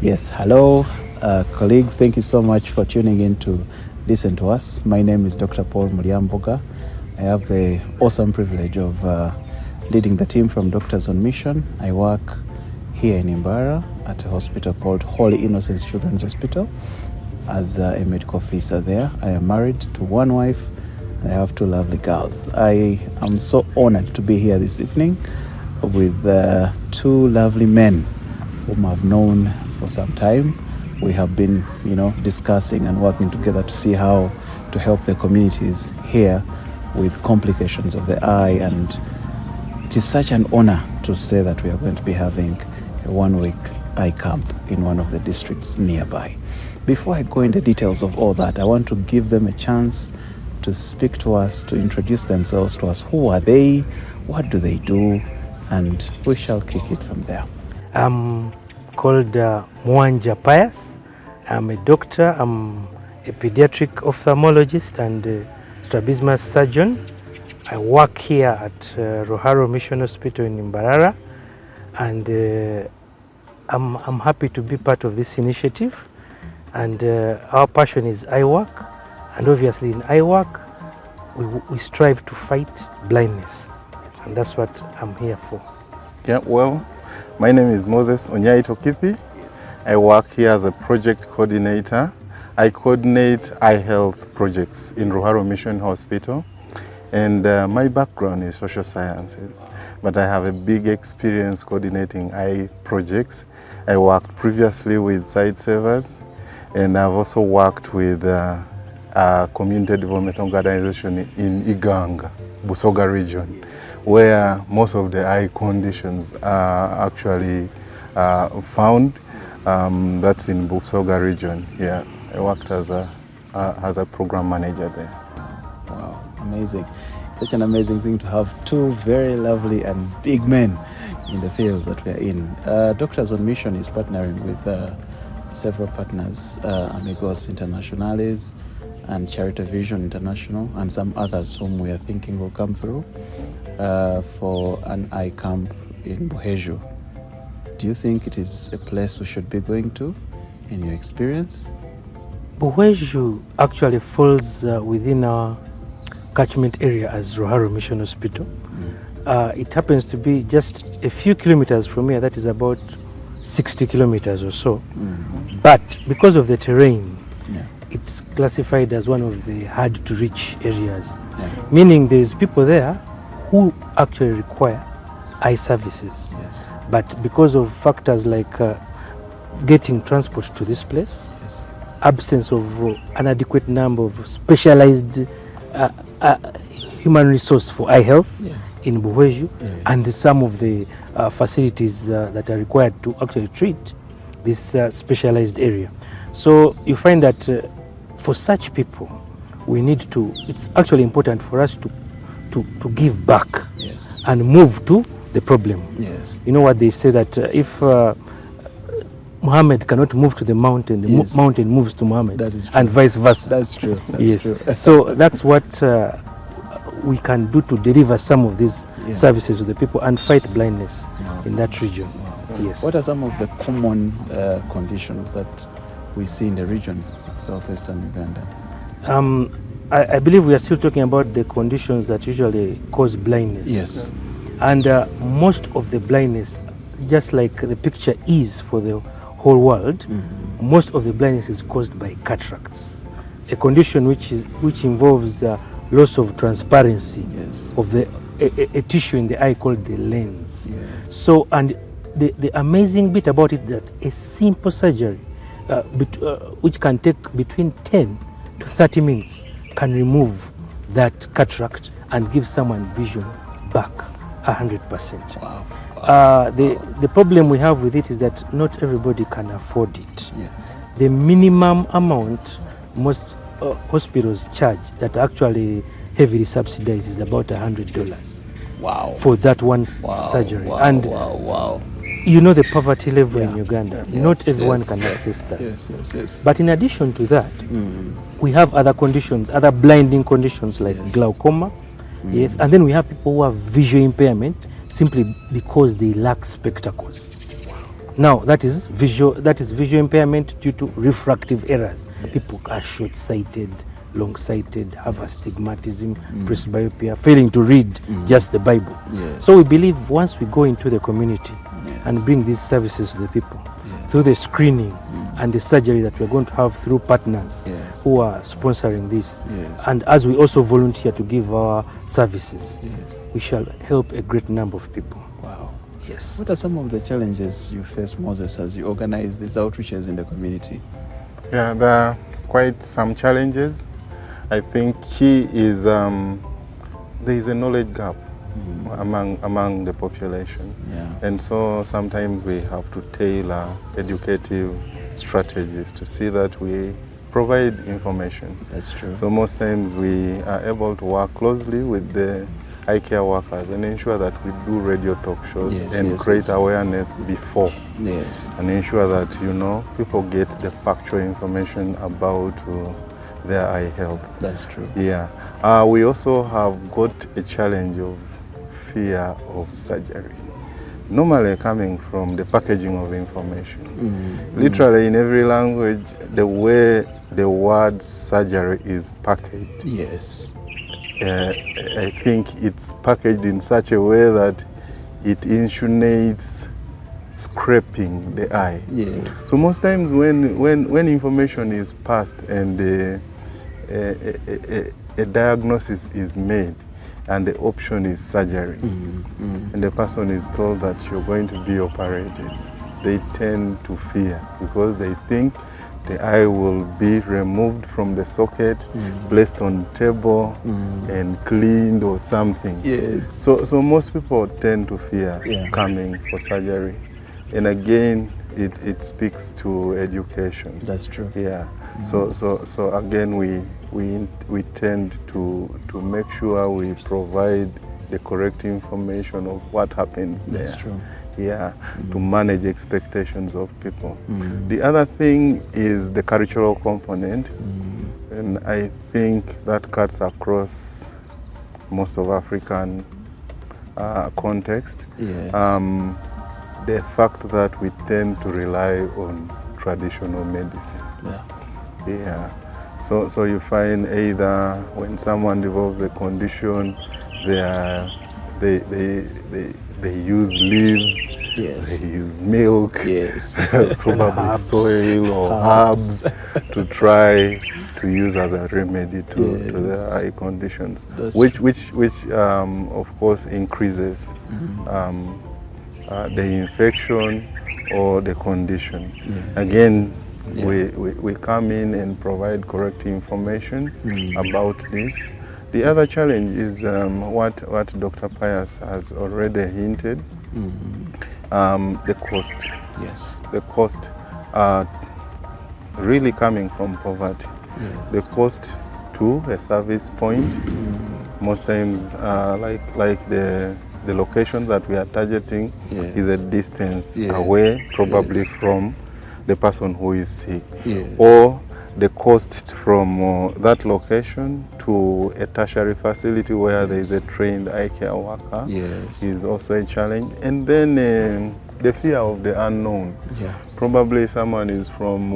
Yes, hello, colleagues. Thank you so much for tuning in to listen to us. My name is Dr. Paul Muliamboga. I have the awesome privilege of leading the team from Doctors on Mission. I work here in Imbara at a hospital called Holy Innocents Children's Hospital as a medical officer there. I am married to one wife. I have two lovely girls. I am so honored to be here this evening with two lovely men whom I've known for some time. We have been, discussing and working together to see how to help the communities here with complications of the eye, and it is such an honor to say that we are going to be having a one-week eye camp in one of the districts nearby. Before I go into details of all that, I want to give them a chance to speak to us, to introduce themselves to us. Who are they? What do they do? And we shall kick it from there. I'm called Mwanja Pius. I'm a doctor. I'm a pediatric ophthalmologist and a strabismus surgeon. I work here at Roharo Mission Hospital in Mbarara, and I'm happy to be part of this initiative. And our passion is eye work, and obviously in eye work we strive to fight blindness, and that's what I'm here for. Yeah, well, my name is Moses Onyaitokipi. I work here as a project coordinator. I coordinate eye health projects in Roharo Mission Hospital, and my background is social sciences, but I have a big experience coordinating eye projects. I worked previously with Site Savers, and I've also worked with a community development organization in Iganga, Busoga region, where most of the eye conditions are actually found. That's in Busoga region. Yeah, I worked as a program manager there. Wow, amazing. Such an amazing thing to have two very lovely and big men in the field that we are in. Doctors on Mission is partnering with several partners, Amigos Internationales and Charity Vision International, and some others whom we are thinking will come through for an eye camp in Buheju. Do you think it is a place we should be going to, in your experience? Buheju actually falls within our catchment area as Roharo Mission Hospital. It happens to be just a few kilometers from here, that is about 60 kilometers or so. But because of the terrain, it's classified as one of the hard to reach areas, meaning there's people there who actually require eye services. Yes. But because of factors like getting transport to this place, absence of an adequate number of specialized human resource for eye health in Buheju, and some of the facilities that are required to actually treat this specialized area. So you find that for such people, we need to, it's actually important for us to give back and move to the problem. You know what they say, that if Muhammad cannot move to the mountain, the mountain moves to Muhammad, and vice versa. That's true. That's true. So that's what we can do to deliver some of these services to the people and fight blindness in that region. Yes. What are some of the common conditions that we see in the region, southwestern Uganda? I believe we are still talking about the conditions that usually cause blindness. Yes. And most of the blindness, just like the picture is for the whole world, most of the blindness is caused by cataracts, a condition which involves loss of transparency of a tissue in the eye called the lens. So, and the amazing bit about it is that a simple surgery, which can take between 10 to 30 minutes, can remove that cataract and give someone vision back 100%. Wow. The problem we have with it is that not everybody can afford it. Yes. The minimum amount most hospitals charge that actually heavily subsidized is about $100. Wow. For that one surgery. And you know the poverty level in Uganda. Not everyone can access that. Yes. But in addition to that, we have other conditions, other blinding conditions like glaucoma. Yes, and then we have people who have visual impairment simply because they lack spectacles. Now that is visual impairment due to refractive errors. Yes. People are short-sighted, long-sighted, have astigmatism, presbyopia, failing to read just the Bible. Yes. So we believe once we go into the community and Yes. bring these services to the people, Yes. through the screening and the surgery that we're going to have through partners Yes. who are sponsoring this, Yes. and as we also volunteer to give our services, Yes. we shall help a great number of people. Wow. Yes. What are some of the challenges you face, Moses, as you organize these outreaches in the community? Yeah, there are quite some challenges. I think key is there is a knowledge gap among the population. Yeah. And so sometimes we have to tailor educative strategies to see that we provide information. That's true. So most times we are able to work closely with the eye care workers and ensure that we do radio talk shows Yes, and yes, create yes. awareness before, Yes. and ensure that people get the factual information about their eye health. That's true. Yeah. We also have got a challenge of fear of surgery, normally coming from the packaging of information. Literally in every language, the way the word surgery is packaged, Yes. I think it's packaged in such a way that it insinuates scraping the eye. Yes. So most times when information is passed and a diagnosis is made and the option is surgery, and the person is told that you're going to be operated, they tend to fear because they think the eye will be removed from the socket, placed on table and cleaned or something. Yes. So most people tend to fear Yeah. coming for surgery. And again, it speaks to education. That's true. Yeah. So again, we tend to make sure we provide the correct information of what happens there. That's true. Yeah, to manage expectations of people. The other thing is the cultural component, and I think that cuts across most of African context. Yes. The fact that we tend to rely on traditional medicine. Yeah. Yeah. So you find either when someone develops a condition, they use leaves, Yes. they use milk, Yes. probably Herbs. soil or herbs to try to use as a remedy to their Yes. eye conditions, That's which of course increases the infection or the condition. Yeah. Again, Yeah. we come in and provide correct information about this. The other challenge is what Dr. Pius has already hinted, the cost. Yes. The cost really coming from poverty. Yeah. The cost to a service point, most times like the location that we are targeting Yes. is a distance Yeah. away, probably Yes. from the person who is sick. Yes. Or the cost from that location to a tertiary facility where there is a trained eye care worker Yes. is also a challenge. And then the fear of the unknown. Yeah. Probably someone is from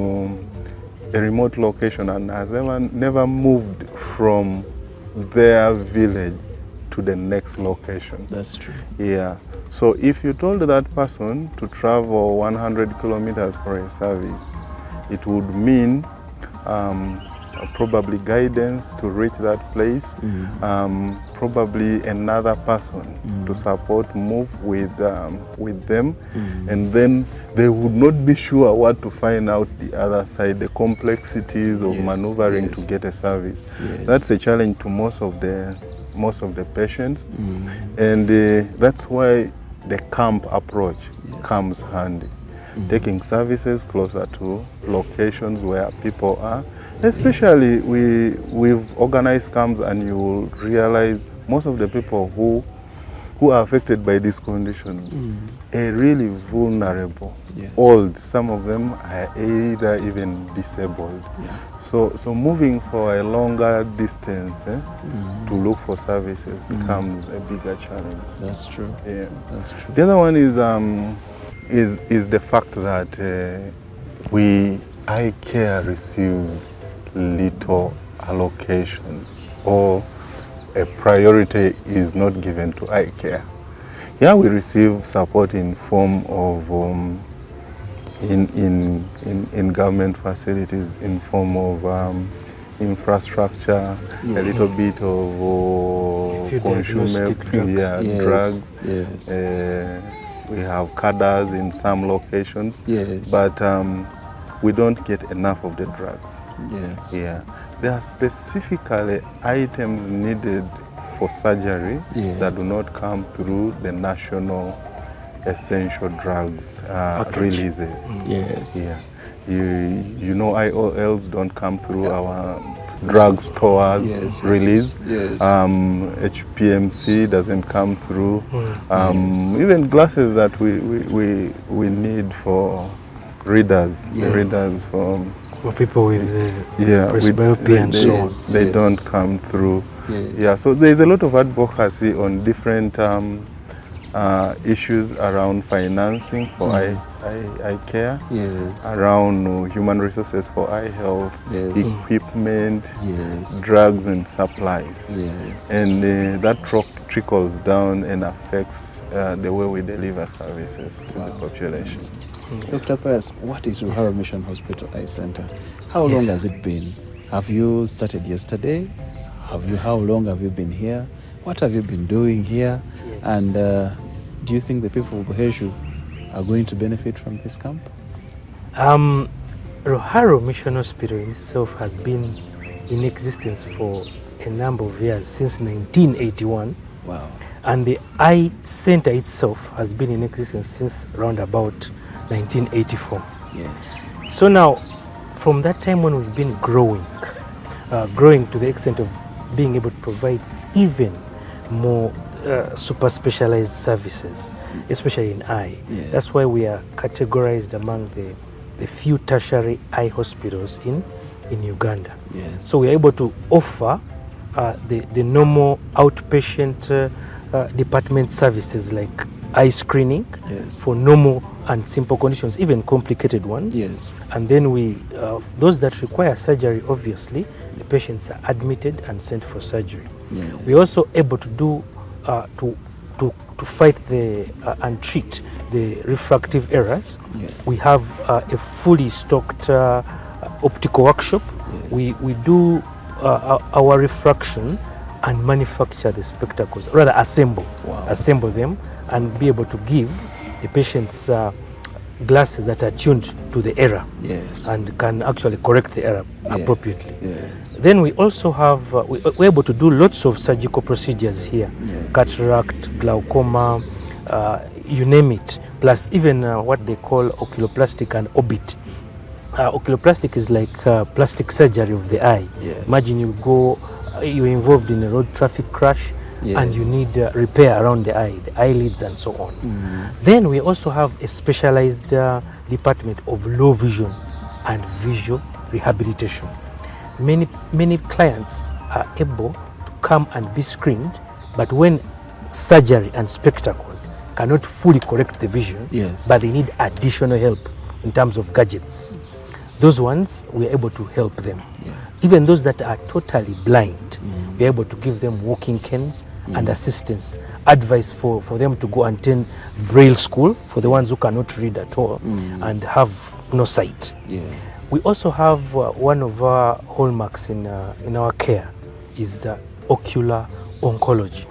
a remote location and has never moved from their village to the next location. That's true. Yeah. So if you told that person to travel 100 kilometers for a service, it would mean probably guidance to reach that place, probably another person to support, move with them, and then they would not be sure what to find out the other side, the complexities of Yes, maneuvering yes. to get a service. Yes. That's a challenge to most of the patients, and that's why the camp approach Yes. comes handy. Taking services closer to locations where people are. Especially we've organized camps, and you will realize most of the people who are affected by these conditions are really vulnerable, Yes. old. Some of them are either even disabled. Yeah. So moving for a longer distance to look for services becomes a bigger challenge. That's true. Yeah. That's true. The other one is is the fact that eye care receives little allocation, or a priority is not given to eye care. Yeah, we receive support in form of in government facilities, in form of infrastructure, Yes. a little bit of Few consumer diagnostic drugs. Yes. drugs. Yes. We have cadres in some locations, Yes. but we don't get enough of the drugs. Yes. Yeah, there are specifically items needed for surgery Yes. that do not come through the national essential drugs Package. releases. Yes. Yeah, you know, IOLs don't come through our drug stores Yes, release. yes. HPMC doesn't come through. Yes. Even glasses that we need for readers, the Yes. readers from For people with presbyopia and so on. Yes. they don't come through. Yes. Yeah, so there's a lot of advocacy on different issues around financing for eye care, Yes. around human resources for eye health, Yes. equipment, Yes. drugs and supplies. Yes. And that trickles down and affects the way we deliver services to the population. Dr. Pius, what is Ruharo Mission Hospital Eye Center? How long Yes. has it been? Have you started yesterday? How long have you been here? What have you been doing here? Yes. And do you think the people of Buheshu are going to benefit from this camp? Ruharo Mission Hospital itself has been in existence for a number of years, since 1981. Wow. And the eye center itself has been in existence since around about 1984. Yes. So now, from that time when we've been growing to the extent of being able to provide even more super specialized services, especially in eye. Yes. That's why we are categorized among the few tertiary eye hospitals in Uganda. Yes. So we are able to offer the normal outpatient department services like eye screening Yes. for normal and simple conditions, even complicated ones. Yes. And then those that require surgery, obviously, the patients are admitted and sent for surgery. Yes. We're also able to do to fight and treat the refractive errors. Yes. We have a fully stocked optical workshop. Yes. We do our refraction and manufacture the spectacles, rather assemble them and be able to give the patients glasses that are tuned to the error. Yes. And can actually correct the error Yeah. appropriately. Yes. Then we also have, we're able to do lots of surgical procedures here. Yes. Cataract, glaucoma, you name it. Plus even what they call oculoplastic and orbit. Oculoplastic is like plastic surgery of the eye. Yes. Imagine you're involved in a road traffic crash. Yes. And you need repair around the eyelids and so on. Then we also have a specialized department of low vision and visual rehabilitation. Many clients are able to come and be screened, but when surgery and spectacles cannot fully correct the vision, Yes. but they need additional help in terms of gadgets, those ones we're able to help them. Yes. Even those that are totally blind, we're able to give them walking canes and assistance, advice for them to go and attend Braille school for the ones who cannot read at all and have no sight. Yes. We also have one of our hallmarks in our care is ocular oncology,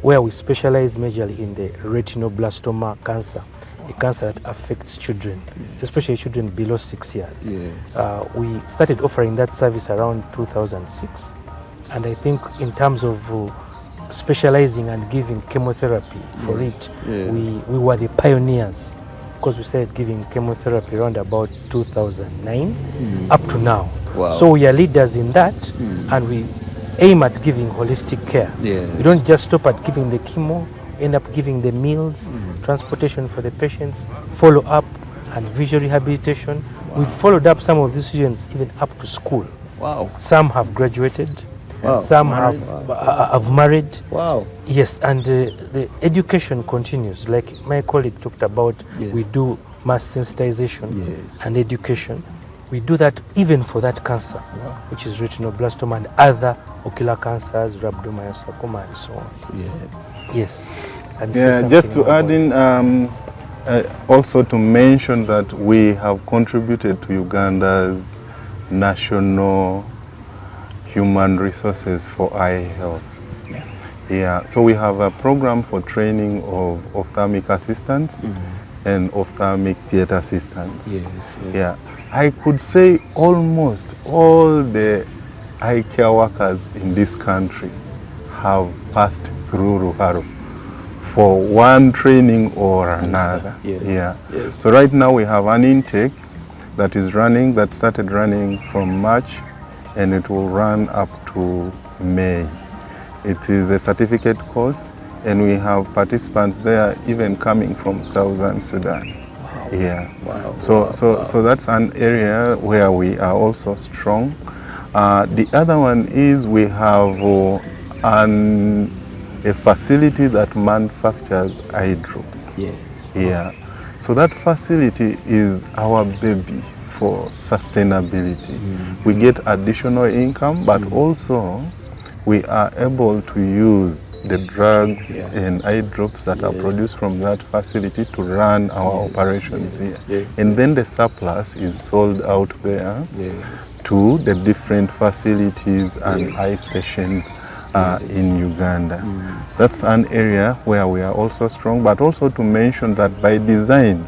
where we specialize majorly in the retinoblastoma cancer, a cancer that affects children, especially children below 6 years. Yes. We started offering that service around 2006, and I think in terms of specializing and giving chemotherapy for it, Yes. we were the pioneers, because we started giving chemotherapy around about 2009 up to now. Wow. So we are leaders in that, and we aim at giving holistic care. Yes. We don't just stop at giving the chemo, end up giving the meals, transportation for the patients, follow up and visual rehabilitation. We've followed up some of these students even up to school. Wow. Some have graduated, Wow. And some Married? have married. Wow. Yes, and the education continues. Like my colleague talked about, Yeah. we do mass sensitization Yes. and education. We do that even for that cancer, Wow. which is retinoblastoma and other ocular cancers, rhabdomyosarcoma, and so on. Yes. Yes. And Yeah, just to add in, also to mention that we have contributed to Uganda's national human resources for eye health. Yeah. Yeah, so we have a program for training of ophthalmic assistants and ophthalmic theater assistants. Yes. Yes. Yeah, I could say almost all the eye care workers in this country have passed through Ruharo for one training or another. Yes. Yeah. Yes. So right now we have an intake that is running, that started running from March, and it will run up to May. It is a certificate course, and we have participants there even coming from Southern Sudan. Wow. Yeah. Wow. So that's an area where we are also strong. The other one is we have a facility that manufactures eye drops. Yes. Yeah. So that facility is our baby for sustainability. We get additional income, but also we are able to use the drugs and eye drops that are produced from that facility to run our operations here. And then the surplus is sold out there to the different facilities and eye stations in Uganda. That's an area where we are also strong, but also to mention that by design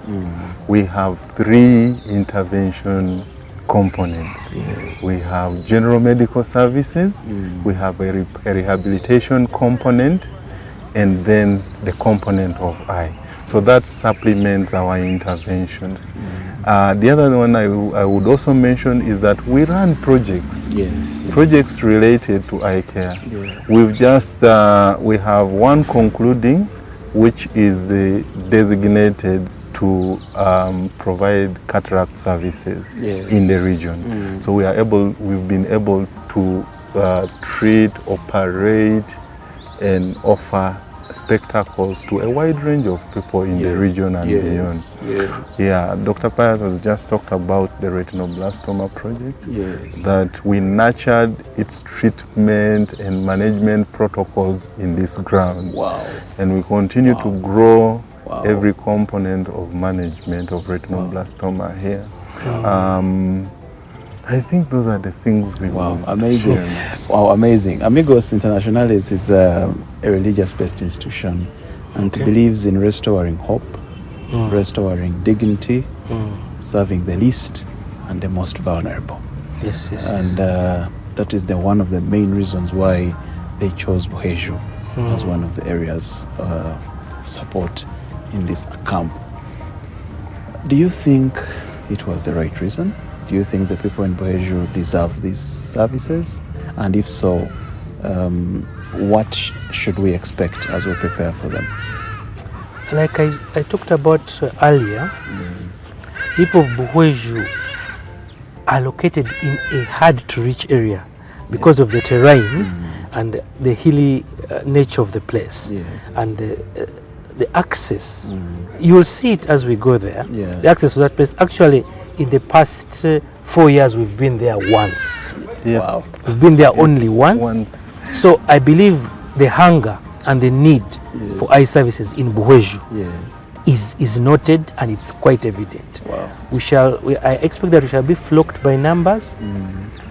we have 3 intervention components. We have general medical services, we have a rehabilitation component, and then the component of eye. So that supplements our interventions. The other one I would also mention is that we run projects. Yes. Projects related to eye care. Yeah. We've just, we have one concluding, which is designated to provide cataract services in the region. So we've been able to treat, operate, and offer spectacles to a wide range of people in the region and beyond. Yes. Yeah, Dr. Pius has just talked about the retinoblastoma project. That we nurtured its treatment and management protocols in these grounds. Wow. And we continue to grow every component of management of retinoblastoma here. I think those are the things we do. Amazing. Wow, amazing. Amigos Internationales is a religious-based institution and believes in restoring hope, restoring dignity, serving the least and the most vulnerable. Yes. And that is one of the main reasons why they chose Buheju as one of the areas of support in this camp. Do you think it was the right reason? Do you think the people in Buheju deserve these services? And if so, what should we expect as we prepare for them? Like I talked about earlier, people of Buheju are located in a hard-to-reach area because of the terrain and the hilly nature of the place. And the access, you'll see it as we go there. The access to that place, actually, in the past 4 years, we've been there once. Wow. We've been there only once. So I believe the hunger and the need for eye services in Buheju is noted, and it's quite evident. Wow. I expect that we shall be flocked by numbers,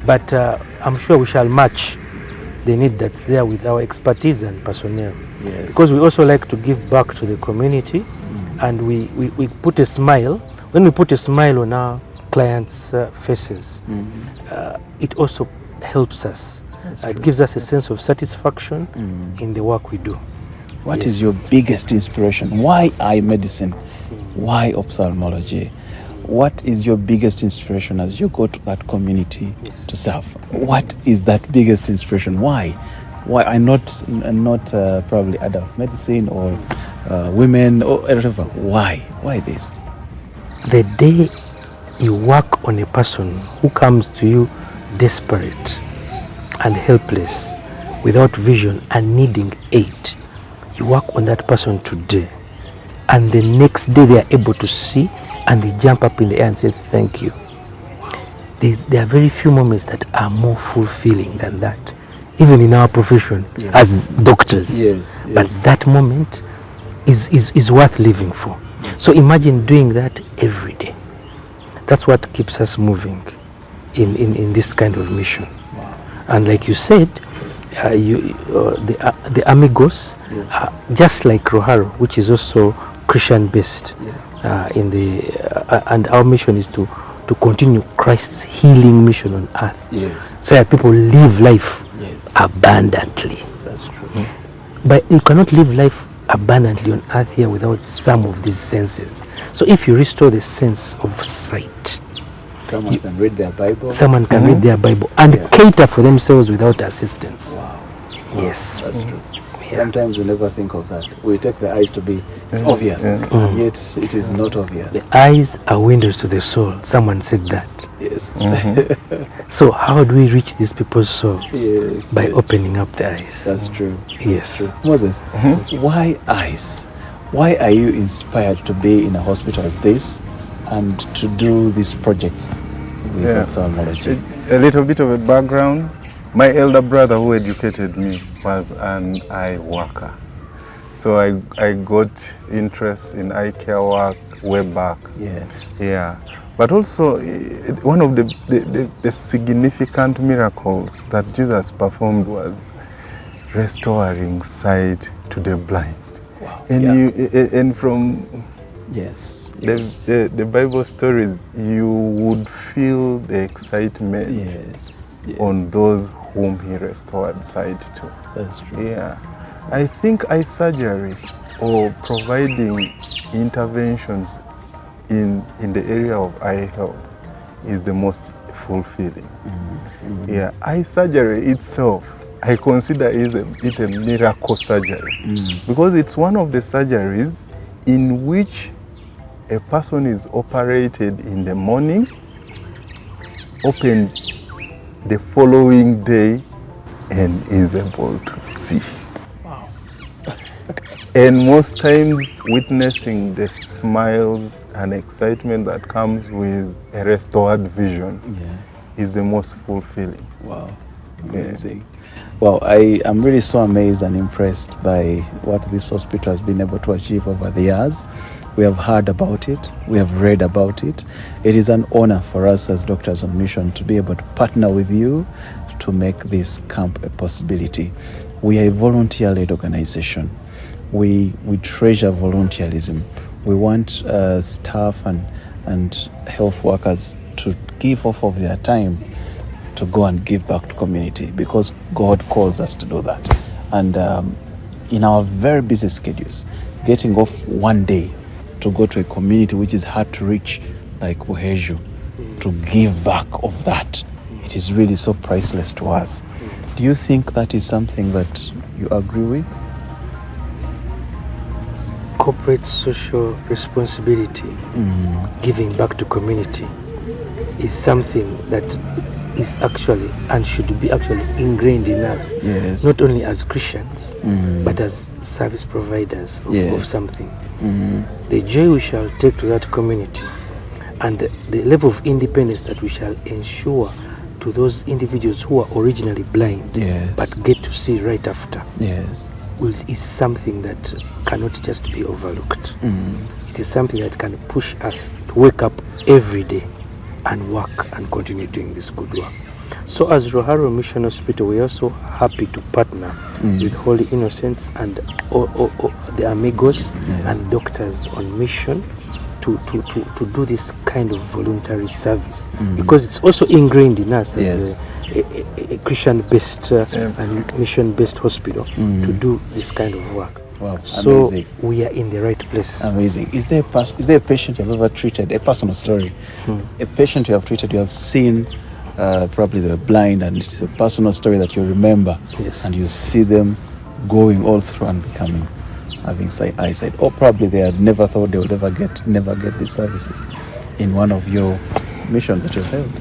but I'm sure we shall match the need that's there with our expertise and personnel. Because we also like to give back to the community, and we put a smile. When we put a smile on our clients' faces, it also helps us. It gives us a sense of satisfaction in the work we do. What is your biggest inspiration? Why eye medicine? Why ophthalmology? What is your biggest inspiration as you go to that community to serve? What is that biggest inspiration? Why? Why? I'm not probably adult medicine or women or whatever. Why? Why this? The day you work on a person who comes to you desperate, and helpless, without vision and needing aid. You work on that person today, and the next day they are able to see, and they jump up in the air and say thank you. There are very few moments that are more fulfilling than that, even in our profession, yes, as doctors. Yes, but that moment is worth living for. So imagine doing that every day. That's what keeps us moving in this kind of mission. Wow. And like you said, the Amigos, yes, just like Roharo, which is also Christian based, yes, and our mission is to continue Christ's healing mission on earth. Yes. So that people live life, yes, abundantly. That's true. But you cannot live life abundantly on earth here without some of these senses. So if you restore the sense of sight, someone can read their Bible. Someone can read their Bible and cater for themselves without assistance. Wow. Yes. That's true. Sometimes we never think of that. We take the eyes to be, it's obvious, yet it is not obvious. The eyes are windows to the soul. Someone said that. Yes. So how do we reach these people's souls? Yes. By opening up the eyes. That's true. Yes. That's true. Moses, why eyes? Why are you inspired to be in a hospital as this and to do these projects with ophthalmology? A little bit of a background. My elder brother who educated me was an eye worker. So I got interest in eye care work way back. Yes. Yeah. But also, one of the significant miracles that Jesus performed was restoring sight to the blind. Wow. And and from the Bible stories, you would feel the excitement on those whom he restored sight to. That's true. Yeah. I think eye surgery or providing interventions in the area of eye health is the most fulfilling. Yeah, eye surgery itself, I consider it a miracle surgery because it's one of the surgeries in which a person is operated in the morning, opened the following day, and is able to see. Wow. And most times witnessing the smiles and excitement that comes with a restored vision is the most fulfilling. Wow, amazing. Well, I am really so amazed and impressed by what this hospital has been able to achieve over the years. We have heard about it, we have read about it. It is an honor for us as Doctors on Mission to be able to partner with you to make this camp a possibility. We are a volunteer-led organization. We treasure volunteerism. We want staff and health workers to give off of their time to go and give back to community because God calls us to do that. And in our very busy schedules, getting off one day to go to a community which is hard to reach, like Uheju, to give back of that, it is really so priceless to us. Do you think that is something that you agree with? Corporate social responsibility, giving back to community, is something that is actually and should be actually ingrained in us, not only as Christians, but as service providers of something. The joy we shall take to that community and the level of independence that we shall ensure to those individuals who are originally blind but get to see right after is something that cannot just be overlooked. It is something that can push us to wake up every day and work and continue doing this good work. So as Roharo Mission Hospital, we are also happy to partner with Holy Innocents and the Amigos and Doctors on Mission to do this kind of voluntary service because it's also ingrained in us as a Christian-based and mission-based hospital to do this kind of work. Wow, so amazing. We are in the right place. Amazing. Is there a patient you have ever treated, a personal story, a patient you have treated, you have seen, probably they were blind and it's a personal story that you remember and you see them going all through and becoming, having eyesight, or probably they had never thought they would never get these services in one of your missions that you've held?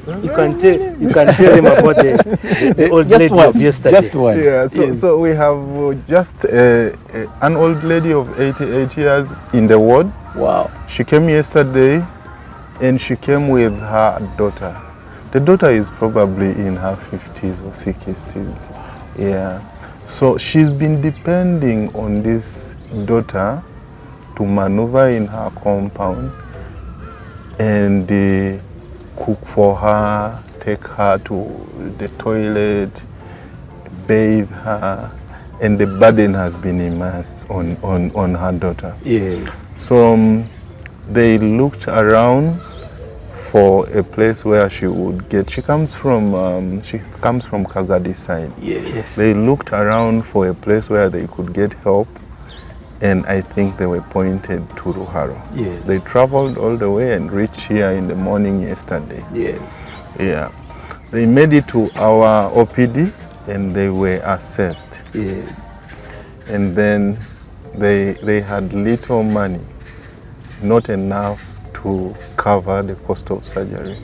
You can tell them about the old Just lady one, of yesterday. just one. Yeah, so, Yes. so we have just an old lady of 88 years in the ward. Wow. She came yesterday and she came with her daughter. The daughter is probably in her 50s or 60s. Yeah. So she's been depending on this daughter to maneuver in her compound and cook for her, take her to the toilet, bathe her, and the burden has been immersed on her daughter. Yes. So they looked around for a place where she would get. She comes from Kagadi side. Yes. They looked around for a place where they could get help, and I think they were pointed to Ruharo. Yes. They traveled all the way and reached here in the morning yesterday. Yes. Yeah. They made it to our OPD and they were assessed. Yeah. And then they had little money, not enough to cover the cost of surgery.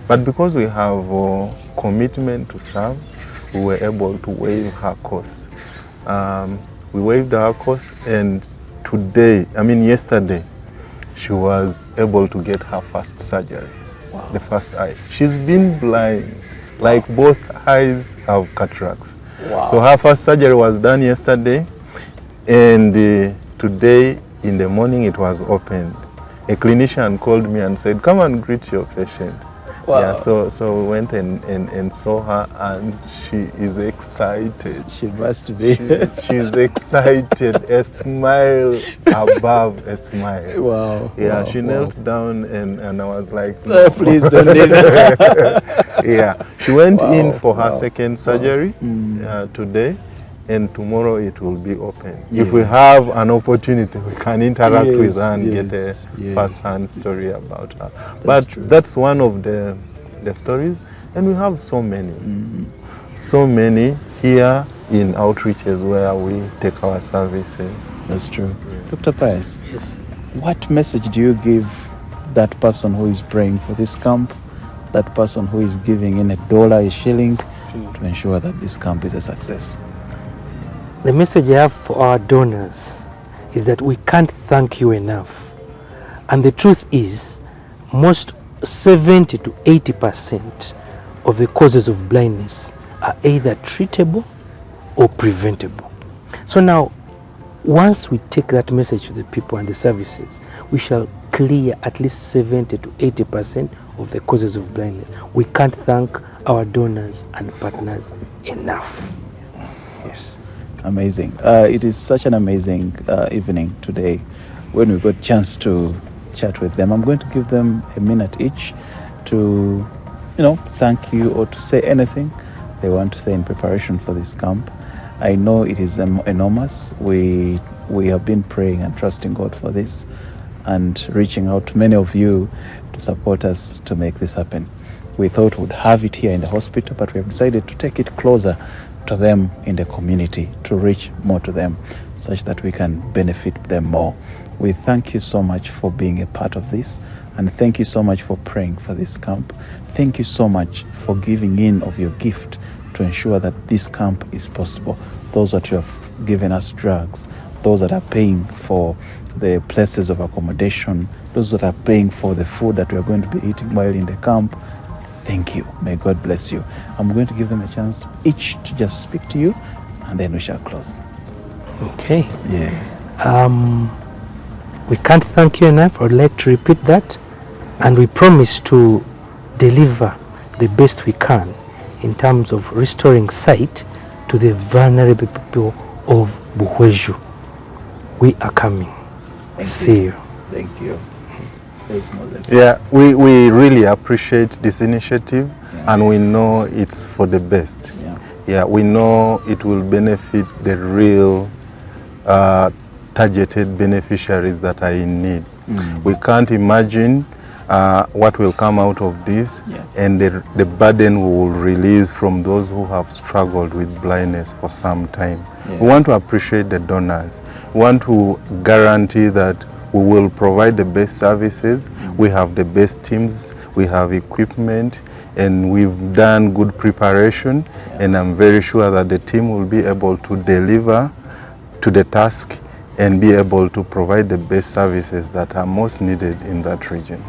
But because we have a commitment to serve, we were able to waive her costs. We waived her costs, and yesterday, she was able to get her first surgery. Wow. The first eye. She's been blind, like both eyes have cataracts. Wow. So her first surgery was done yesterday, and today in the morning it was opened. A clinician called me and said, "Come and greet your patient." Wow. Yeah, so we went and saw her, and she is excited. She must be. She's excited, a smile above a smile. Wow. Yeah, wow, she wow. knelt down and I was like, Please don't leave it. Yeah, she went Wow, in for her wow, second surgery today, and tomorrow it will be open. Yeah. If we have an opportunity, we can interact Yes, with her and get a yes, yes. first-hand story about her. That's But true. that's one of the stories, and we have so many. So many here in outreaches where we take our services. That's true. Dr. Pius, Yes. what message do you give that person who is praying for this camp, that person who is giving in $1, a shilling, to ensure that this camp is a success? The message I have for our donors is that we can't thank you enough. And the truth is, most 70 to 80% of the causes of blindness are either treatable or preventable. So now, once we take that message to the people and the services, we shall clear at least 70 to 80% of the causes of blindness. We can't thank our donors and partners enough. Yes. Amazing. It is such an amazing evening today when we got a chance to chat with them. I'm going to give them a minute each to, thank you or to say anything they want to say in preparation for this camp. I know it is enormous. We have been praying and trusting God for this and reaching out to many of you to support us to make this happen. We thought we'd have it here in the hospital, but we have decided to take it closer to them in the community, to reach more to them, such that we can benefit them more. We thank you so much for being a part of this, and thank you so much for praying for this camp. Thank you so much for giving in of your gift to ensure that this camp is possible. Those that you have given us drugs, those that are paying for the places of accommodation, those that are paying for the food that we are going to be eating while in the camp, thank you. May God bless you. I'm going to give them a chance each to just speak to you, and then we shall close. Okay. Yes. We can't thank you enough. I would like to repeat that. And we promise to deliver the best we can in terms of restoring sight to the vulnerable people of Buhweju. We are coming. See you. Thank you. Yes, Moses. Yeah, we really appreciate this initiative, and we know it's for the best. Yeah, we know it will benefit the real targeted beneficiaries that are in need. We can't imagine what will come out of this, and the burden we will release from those who have struggled with blindness for some time. Yes. We want to appreciate the donors. We want to guarantee that we will provide the best services. We have the best teams, we have equipment, and we've done good preparation, and I'm very sure that the team will be able to deliver to the task and be able to provide the best services that are most needed in that region.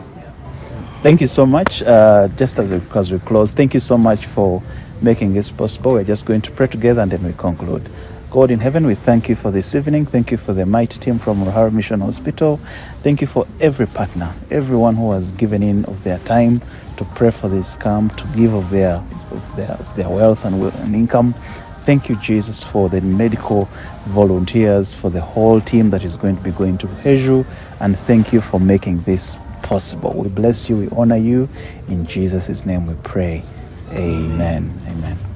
Thank you so much. Just as we close, thank you so much for making this possible. We're just going to pray together and then we conclude. God in heaven, we thank you for this evening. Thank you for the mighty team from Ruharo Mission Hospital. Thank you for every partner, everyone who has given in of their time to pray for this camp, to give of their wealth and income. Thank you, Jesus, for the medical volunteers, for the whole team that is going to be going to Heju, and thank you for making this possible. We bless you, we honor you. In Jesus' name we pray. Amen. Amen.